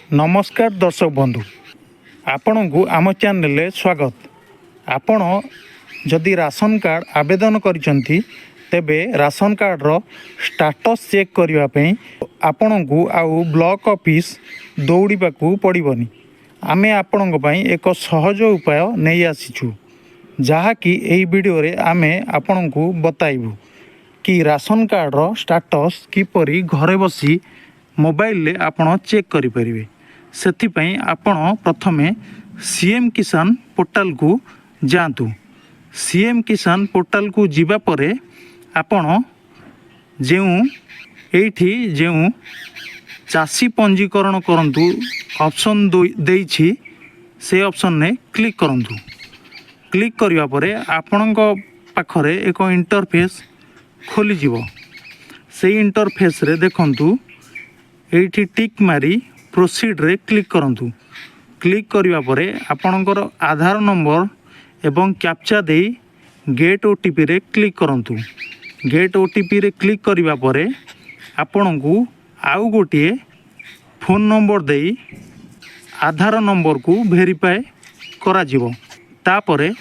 नमस्कार दर्शक बंधु आपण को आम चैनल स्वागत। आपण जदि राशन कार्ड आवेदन करिसेंती तेबे राशन कार्ड रो स्टेटस चेक करने आपण को आउ ब्लॉक ऑफिस दौड़ाक पड़ोनी। आमे आपण एक सहज उपाय नहीं आसीचु जहाँकि यही वीडियो रे आमे आपण को बताइबू कि राशन कार्ड रो स्टेटस किपरि घरे बसी मोबाइल ले आपण चेक करि परिबे। सेथिपई आपण प्रथमे सीएम किसान पोर्टल को जातु। सीएम किसान पोर्टल को जीवा परे आपण जो चाषी पंजीकरण करंतु ऑप्शन देइछि से ऑप्शन ने क्लिक करंतु। क्लिक करिवा परे आपणक पाखरे एक इंटरफेस खोली जीवो। से इंटरफेस रे देखंतु एठी टिक मारी प्रोसीड रे क्लिक करंतु। क्लिक करिवा परे आपणकर आधार नंबर एवं कैप्चा दे गेट ओटीपी रे क्लिक करंतु। गेट ओटीपी रे क्लिक करिवा परे आपणकु आउ गोटिए फोन नंबर दे आधार नंबर को वेरीफाई करा जीवो। तापरे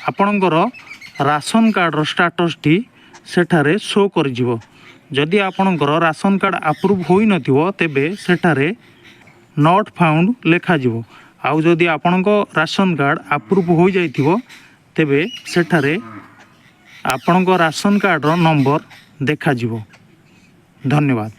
आपणकर राशन कार्ड स्टेटस टी सेठारे शो कर जीवो। जदि आपणकर राशन कार्ड अप्रूव होई नथिवो तेबे सेठारे नॉट फाउंड लेखा जीवो। आउ जदि आपणक राशन कार्ड अप्रूव हो जाइथिवो तेबे सेठारे आपणक राशन कार्ड रो नंबर देखा जीवो। धन्यवाद।